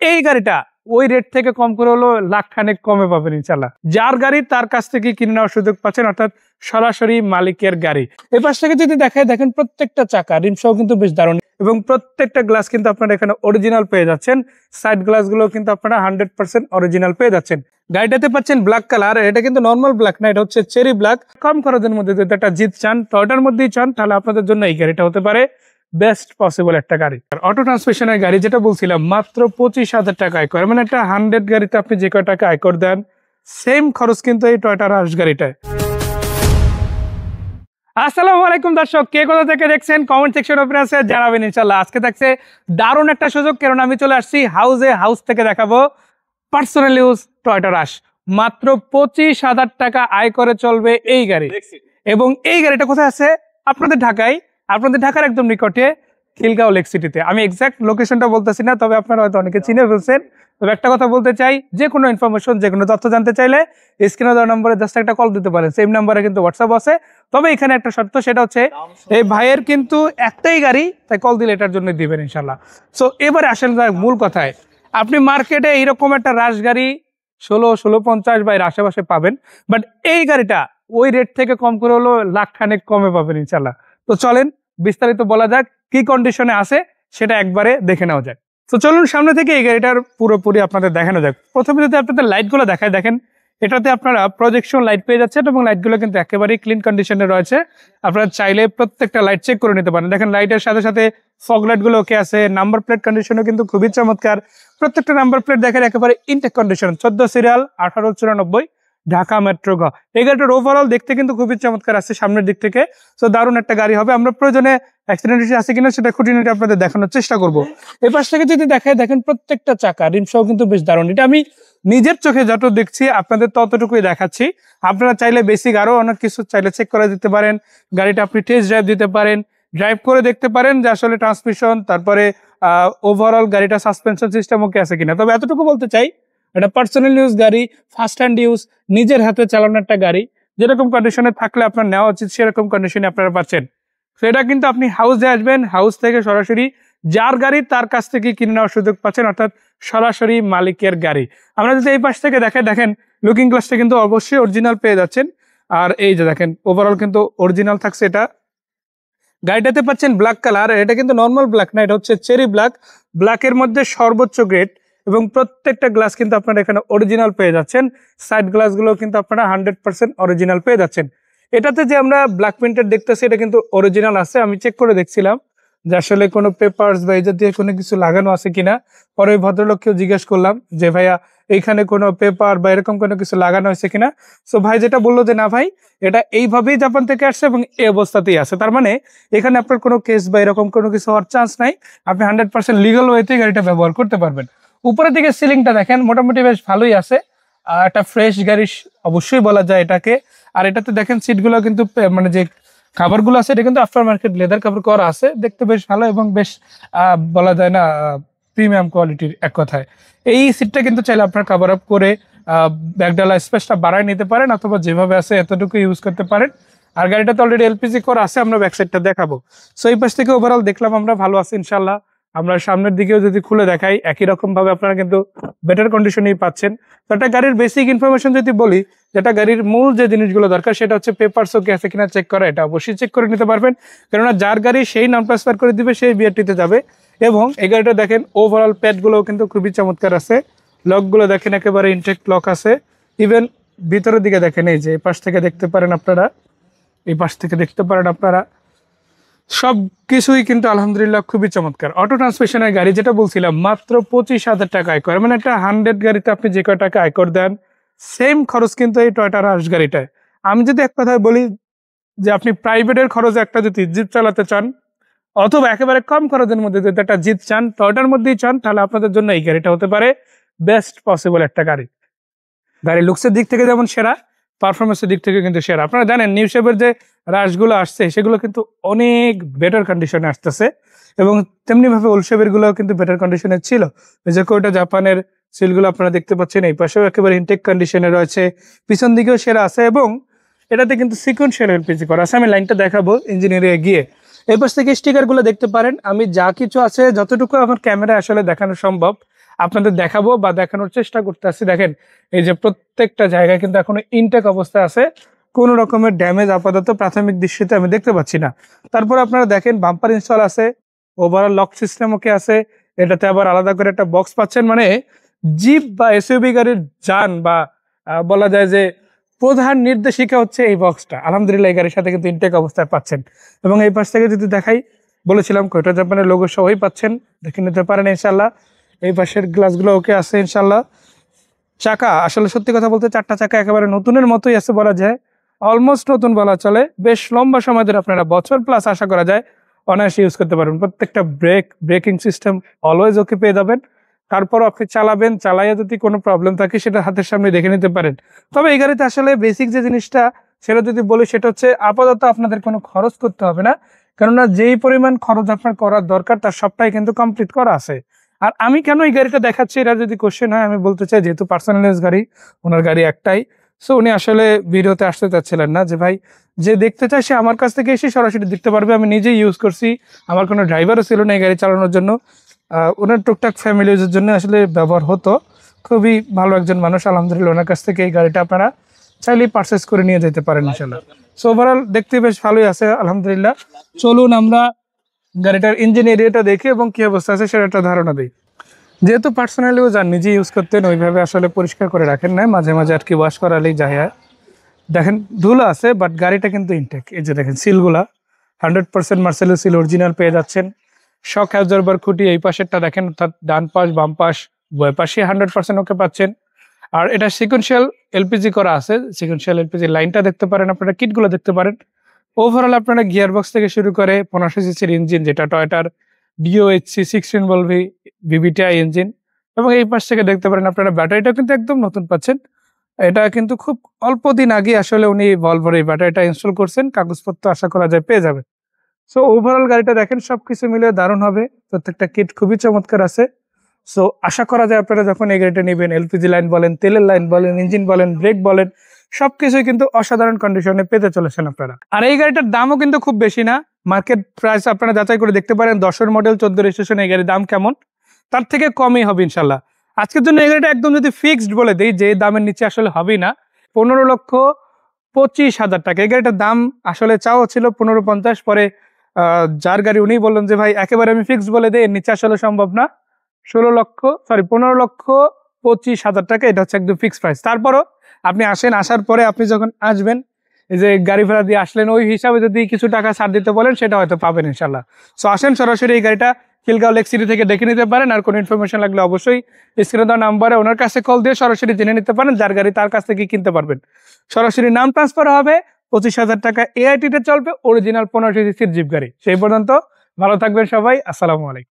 এই গাড়িটা ওই রেট থেকে কম করে হলো লাখ খানেক কমে পাবেন ইনশাল্লাহ। যার গাড়ি তার কাছ থেকে কিনে নেওয়ার সুযোগ পাচ্ছেন, অর্থাৎ সরাসরি মালিকের গাড়ি। এই পাশ থেকে যদি দেখায়, দেখেন প্রত্যেকটা চাকা রিমসহ কিন্তু বেশ দারুণ, এবং প্রত্যেকটা গ্লাস কিন্তু আপনারা এখানে অরিজিনাল পেয়ে যাচ্ছেন। সাইড গ্লাস গুলো কিন্তু আপনারা 100% অরিজিনাল পেয়ে যাচ্ছেন। গাড়িটাতে পাচ্ছেন ব্ল্যাক কালার, এটা কিন্তু নর্মাল ব্ল্যাক না, এটা হচ্ছে চেরি ব্ল্যাক। কম খরচের মধ্যে যদি একটা জিত চান, টয়োটার মধ্যেই চান, তাহলে আপনাদের জন্য এই গাড়িটা হতে পারে বেস্ট পসিবল একটা গাড়ি। আর অটো ট্রান্সমিশনের গাড়ি যেটা বলছিলাম, মাত্র 25,000 টাকা আয়কর, মানে একটা 100 গাড়িতে আপনি যে কয় টাকা আয়কর দেন, সেম খরচ কিন্তু এই টয়োটা রাশ গাড়িটায়। আসসালামু আলাইকুম দর্শক, কে কোথা থেকে দেখছেন কমেন্ট সেকশন ওপরে আছে জানাবেন ইনশাল্লাহ। আজকে থাকছে দারুণ একটা সুযোগ, কারণ আমি চলে আসছি হাউস থেকে দেখাবো পার্সোনাল ইউজ টয়োটা রাশ। মাত্র 25,000 টাকা আয় করে চলবে এই গাড়ি। এবং এই গাড়িটা কোথায় আছে? আপনাদের ঢাকার একদম নিকটে খিলগাঁও লেক সিটিতে। আমি এক্সাক্ট লোকেশনটা বলতেছি না, তবে আপনারা হয়তো অনেকে চিনে ফেলছেন। তবে একটা কথা বলতে চাই, যে কোনো ইনফরমেশন, যে কোনো তথ্য জানতে চাইলে স্ক্রিনে দেওয়া নম্বরে জাস্ট একটা কল দিতে পারেন। সেম নাম্বারে কিন্তু হোয়াটসঅ্যাপ আছে। তবে এখানে একটা শর্ত, সেটা হচ্ছে এই ভাইয়ের কিন্তু একটাই গাড়ি, তাই কল দিলে এটার জন্য দিবেন ইনশাল্লাহ। সো এবারে আসেন মূল কথায়। আপনি মার্কেটে এইরকম একটা রাশ গাড়ি 1650 বা এর আশেপাশে পাবেন, বাট এই গাড়িটা ওই রেট থেকে কম করে হলো লাখ খানেক কমে পাবেন ইনশাল্লাহ। তো চলেন বিস্তারিত বলা যাক, কি কন্ডিশনে আছে সেটা একবারে দেখে নেওয়া যাক। তো চলুন সামনে থেকে এই গাড়িটার পুরোপুরি আপনাদের দেখানো যাক। প্রথমে যদি আপনাদের লাইটগুলো দেখায়, দেখেন এটাতে আপনারা প্রজেকশন লাইট পেয়ে যাচ্ছেন, এবং লাইটগুলো কিন্তু একেবারেই ক্লিন কন্ডিশনে রয়েছে। আপনারা চাইলে প্রত্যেকটা লাইট চেক করে নিতে পারেন। দেখেন লাইটের সাথে সাথে ফগ লাইটগুলো ওকে আছে। নাম্বার প্লেট কন্ডিশনও কিন্তু খুবই চমৎকার। প্রত্যেকটা নাম্বার প্লেট দেখেন একেবারে intact condition, 14 serial 1894 Dhaka metro গ। এই গাড়িটার ওভারঅল দেখতে কিন্তু খুবই চমৎকার আছে সামনের দিক থেকে। তো দারুণ একটা গাড়ি হবে। আমরা প্রয়োজনে অ্যাক্সিডেন্ট আছে কিনা সেটা খুঁটিনাটি আপনাদের দেখানোর চেষ্টা করব। এই পাশ থেকে যদি দেখায়, দেখেন প্রত্যেকটা চাকা রিমসহ কিন্তু বেশ দারুণ। এটা আমি নিজের চোখে যত দেখছি আপনাদের ততটুকুই দেখাচ্ছি। আপনারা চাইলে বেসিক আরো অনেক কিছু চাইলে চেক করে দিতে পারেন। গাড়িটা আপনি টেস্ট ড্রাইভ দিতে পারেন, ড্রাইভ করে দেখতে পারেন যে আসলে ট্রান্সমিশন, তারপরে ওভারঅল গাড়িটা সাসপেনশন সিস্টেম ওকে আছে কিনা। তবে এতটুকু বলতে চাই, এটা পার্সোনাল ইউজ গাড়ি, ফার্স্ট হ্যান্ড ইউজ, নিজের হাতে চালানো একটা গাড়ি। যেরকম কন্ডিশনে থাকলে আপনার নেওয়া উচিত, সেরকম কন্ডিশনে আপনারা পাচ্ছেন। সেটা কিন্তু আপনি হাউসে আসবেন, হাউস থেকে সরাসরি যার গাড়ি তার কাছ থেকে কিনে নেওয়ার সুযোগ পাচ্ছেন, অর্থাৎ সরাসরি মালিকের গাড়ি। আমরা যদি এই পাশ থেকে দেখেন লুকিং গ্লাসটা কিন্তু অবশ্যই অরিজিনাল পেয়ে যাচ্ছেন। আর এই যে দেখেন ওভারঅল কিন্তু অরিজিনাল থাকছে। এটা গাড়িটাতে পাচ্ছেন ব্ল্যাক কালার, এটা কিন্তু নর্মাল ব্ল্যাক না, এটা হচ্ছে চেরি ব্ল্যাক। ব্ল্যাকের মধ্যে সর্বোচ্চ গ্রেড, এবং প্রত্যেকটা গ্লাস কিন্তু আপনারা এখানে অরিজিনাল পেয়ে যাচ্ছেন। সাইড গ্লাসগুলো কিন্তু আপনারা 100% অরিজিনাল পেয়ে যাচ্ছেন। এটাতে যে আমরা ব্ল্যাক প্রিন্টেড দেখতেছি, এটা কিন্তু অরিজিনাল আছে। আমি চেক করে দেখছিলাম যে আসলে কোনো পেপারস বা এই জাতীয় কোনো কিছু লাগানো আছে কিনা। পরে ওই ভদ্রলোককেও জিজ্ঞেস করলাম যে ভাইয়া এইখানে কোনো পেপার বা এরকম কোনো কিছু লাগানো হয়েছে কিনা। সো ভাই যেটা বললো যে না ভাই, এটা এইভাবেই জাপান থেকে আসছে এবং এই অবস্থাতেই আছে। তার মানে এখানে আপনার কোনো কেস বা এরকম কোনো কিছু হওয়ার চান্স নাই। আপনি 100% লিগাল ওয়েতে গাড়িটা ব্যবহার করতে পারবেন। উপরের দিকে সিলিংটা দেখেন মোটামুটি বেশ ভালোই আছে। একটা ফ্রেশ গাড়ি অবশ্যই বলা যায় এটাকে। আর এটাতে দেখেন সিটগুলো কিন্তু মানে যে খাবারগুলো আছে, এটা কিন্তু আফটার মার্কেট লেদার কাভার করা আছে, দেখতে বেশ ভালো এবং বেশ বলা যায় না প্রিমিয়াম কোয়ালিটির এক কথায়। এই সিটটা কিন্তু চাইলে আপনার কাভার আপ করে ব্যাকডালা স্পেসটা বাড়ায় নিতে পারেন, অথবা যেভাবে আছে এতটুকু ইউজ করতে পারেন। আর গাড়িটা তো অলরেডি এলপিজি করা আছে, আমরা ব্যাক সাইডটা দেখাবো। সো এই পাশ থেকে ওভারঅল দেখলাম আমরা ভালো আছে ইনশাল্লাহ। আমরা সামনের দিকেও যদি খুলে দেখাই, একই রকম ভাবে আপনারা কিন্তু বেটার কন্ডিশনেই পাচ্ছেন। তো একটা গাড়ির বেসিক ইনফরমেশন যদি বলি, যেটা গাড়ির মূল যে জিনিসগুলো দরকার সেটা হচ্ছে পেপারস ওকে আছে কিনা চেক করা। এটা অবশ্যই চেক করে নিতে পারবেন, কেননা যার গাড়ি সেই নাম ট্রান্সফার করে দিবে, সেই বিআরটিতে যাবে। এবং এই গাড়িটা দেখেন ওভারঅল প্যাডগুলোও কিন্তু খুবই চমৎকার আছে। লকগুলো দেখেন একেবারে ইনটেক লক আছে। ইভেন ভিতরের দিকে দেখেন, এই যে এই পাশ থেকে দেখতে পারেন আপনারা, এই পাশ থেকে দেখতে পারেন আপনারা, সব কিছুই কিন্তু আলহামদুলিল্লাহ খুবই চমৎকার। অটো ট্রান্সমিশনের গাড়ি যেটা বলছিলাম, মাত্র 25,000 টাকা আয়কর, মানে একটা 100 গাড়িতে আপনি যে কয় টাকা আয়কর দেন, সেম খরচ কিন্তু এই টয়োটা রাশ গাড়িটায়। আমি যদি এক কথায় বলি যে আপনি প্রাইভেটের খরচে একটা যদি জিপ চালাতে চান, অথবা একেবারে কম খরচের মধ্যে যদি একটা জিপ চান, টয়োটার মধ্যেই চান, তাহলে আপনাদের জন্য এই গাড়িটা হতে পারে বেস্ট পসিবল একটা গাড়ি। গাড়ির লুকসের দিক থেকে যেমন সেরা, পারফরমেন্সের দিক থেকে কিন্তু সেরা। আপনারা জানেন নিউ শেপের যে রাশগুলো আসছে সেগুলো কিন্তু অনেক বেটার কন্ডিশনে আসতেছে, এবং তেমনিভাবে ওল্ড শেপের গুলো কিন্তু বেটার কন্ডিশনে ছিল। যে ওইটা জাপানের সিলগুলো আপনারা দেখতে পাচ্ছেন, এই পাশেও একেবারে ইনটেক কন্ডিশনে রয়েছে, পিছন দিকেও সেরা আছে, এবং এটাতে কিন্তু সিকোয়েন্সিয়াল এলপিজি করা আছে। আমি লাইনটা দেখাবো ইঞ্জিনিয়ারে গিয়ে। এই পাশ থেকে স্টিকারগুলো দেখতে পারেন। আমি যা কিছু আছে যতটুকু আমার ক্যামেরা আসলে দেখানো সম্ভব আপনাদের দেখাবো বা দেখানোর চেষ্টা করতেছি। দেখেন এই যে প্রত্যেকটা জায়গায় কিন্তু এখনো ইনটেক অবস্থায় আছে, কোনো রকমের ড্যামেজ আপাতত প্রাথমিক দৃষ্টিতে আমি দেখতে পাচ্ছি না। তারপর আপনারা দেখেন বাম্পার ইনস্টল আছে, ওভারঅল লক সিস্টেম ওকে আছে, এটাতে আবার আলাদা করে একটা বক্স পাচ্ছেন। মানে জিপ বা এসইউভি গাড়ির যান বা বলা যায় যে প্রধান নির্দেশিকা হচ্ছে এই বক্সটা। আলহামদুলিল্লাহ এই গাড়ির সাথে কিন্তু ইনটেক অবস্থায় পাচ্ছেন। এবং এই পাশ থেকে যদি দেখাই, বলেছিলাম কোয়েটা জাপানের লোগো সহই পাচ্ছেন, দেখে নিতে পারেন ইনশাল্লাহ। এই পাশের গ্লাসগুলো ওকে আছে ইনশাল্লাহ। চাকা আসলে সত্যি কথা বলতে 4টা চাকা একেবারে নতুনের মতোই আছে বলা যায়, অলমোস্ট নতুন বলা চলে। বেশ লম্বা সময় ধরে আপনারা বছর প্লাস আশা করা যায় অনায়াসে ইউজ করতে পারবেন। প্রত্যেকটা ব্রেকিং সিস্টেম অলওয়েজ ওকে পেয়ে যাবেন। তারপরও আপনি চালাবেন, চালাইয়া যদি কোনো প্রবলেম থাকে সেটা হাতের সামনে দেখে নিতে পারেন। তবে এই গাড়িতে আসলে বেসিক যে জিনিসটা সেটা যদি বলি, সেটা হচ্ছে আপাতত আপনাদের কোনো খরচ করতে হবে না, কেননা যেই পরিমাণ খরচ আপনার করার দরকার তার সবটাই কিন্তু কমপ্লিট করা আছে। আর আমি কেন এই গাড়িটা দেখাচ্ছি, এটা যদি কোশ্চেন হয়, আমি বলতে চাই যেহেতু পার্সোনাল ইউজ গাড়ি, ওনার গাড়ি একটাই, সো উনি আসলে ভিডিওতে আসতে চাচ্ছিলেন না। যে ভাই যে দেখতে চায় সে আমার কাছ থেকে এসে সরাসরি দেখতে পারবে। আমি নিজেই ইউজ করছি, আমার কোনো ড্রাইভারও ছিল না এই গাড়ি চালানোর জন্য, ওনার টুকটাক ফ্যামিলি ইউজের জন্য আসলে ব্যবহার হতো। খুবই ভালো একজন মানুষ, আলহামদুলিল্লাহ ওনার কাছ থেকে এই গাড়িটা আপনারা চাইলেই পারচেস করে নিয়ে যেতে পারেন ইনশাল্লাহ। সো ওভারঅল দেখতে বেশ ভালোই আছে আলহামদুলিল্লাহ। চলুন আমরা গাড়িটার ইঞ্জিন এরিয়াটা দেখি এবং কি অবস্থা আছে সেটা একটা ধারণা দিই। যেহেতু পার্সোনালি ও যান নিজে ইউজ করতেন, ওইভাবে আসলে পরিষ্কার করে রাখেন না, মাঝে মাঝে আর কি ওয়াশ করালেই যায়। দেখেন ধুলো আছে, বাট গাড়িটা কিন্তু ইনটেক। এই যে দেখেন সিলগুলা 100% মার্সেলো সিল অরিজিনাল পেয়ে যাচ্ছেন। শক অ্যাবজর্বার খুঁটি এই পাশেরটা দেখেন, অর্থাৎ ডান পাশ বাম পাশ উভয় পাশে 100% ওকে পাচ্ছেন। আর এটা সিকোয়েন্সিয়াল এলপিজি করা আছে, সিকোয়েন্সিয়াল এলপিজি লাইনটা দেখতে পারেন, আপনারা কিটগুলো দেখতে পারেন। ওভারঅল আপনারা গিয়ার বক্স থেকে শুরু করে 1500 সিসির ইঞ্জিন, যেটা টয়োটার ডিওএইচসি 16 ভলভি ভিভিটিআই ইঞ্জিন। এবং এই পাশ থেকে দেখতে পারেন আপনারা ব্যাটারিটা কিন্তু একদম নতুন পাচ্ছেন। এটা কিন্তু খুব অল্প দিন আগে আসলে উনি ভলভোর এই ব্যাটারিটা ইনস্টল করছেন, কাগজপত্র আশা করা যায় পেয়ে যাবেন। সো ওভারঅল গাড়িটা দেখেন সবকিছু মিলে দারুণ হবে, প্রত্যেকটা কিট খুবই চমৎকার আছে। সো আশা করা যায় আপনারা যখন এই গাড়িটা নেবেন, এলপিজি লাইন বলেন, তেলের লাইন বলেন, ইঞ্জিন বলেন, ব্রেক বলেন, সবকিছুই কিন্তু অসাধারণ কন্ডিশনে পেতে চলেছেন আপনারা। আর এই গাড়িটার দামও কিন্তু খুব বেশি না, মার্কেট প্রাইস আপনারা যাচাই করে দেখতে পারেন। 10 মডেল 14 রেজিস্ট্রেশন এই গাড়ির দাম কেমন, তার থেকে কমই হবে ইনশাল্লাহ। আজকের জন্য এই গাড়িটা একদম যদি ফিক্সড বলে দিই, যে দামের নিচে আসলে হবেই না, 15,25,000 টাকা। এই গাড়িটার দাম আসলে চাওয়া ছিল 15,50, পরে যার গাড়ি উনি বললেন যে ভাই একেবারে আমি ফিক্সড বলে দিই, এর নিচে আসলে সম্ভব না, 15,25,000 টাকা, এটা হচ্ছে একদম ফিক্সড প্রাইস। তারপরও আপনি আসেন, আসার পরে আপনি যখন আসবেন, এই যে গাড়ি ভাড়া দিয়ে আসলেন, ওই হিসাবে যদি কিছু টাকা ছাড় দিতে বলেন সেটা হয়তো পাবেন ইনশাল্লাহ। সো আসেন সরাসরি এই গাড়িটা খিলগাঁও লেক সিটি থেকে দেখে নিতে পারেন। আর কোনো ইনফরমেশন লাগলে অবশ্যই স্ক্রিনে দেওয়া নাম্বারে ওনার কাছে কল দিয়ে সরাসরি জেনে নিতে পারেন, যার গাড়ি তার কাছ থেকে কিনতে পারবেন। সরাসরি নাম ট্রান্সফার হবে, 25,000 টাকা এআইটিতে চলবে, অরিজিনাল 1500 সিসির জিপ গাড়ি। সেই পর্যন্ত ভালো থাকবেন সবাই, আসসালামু আলাইকুম।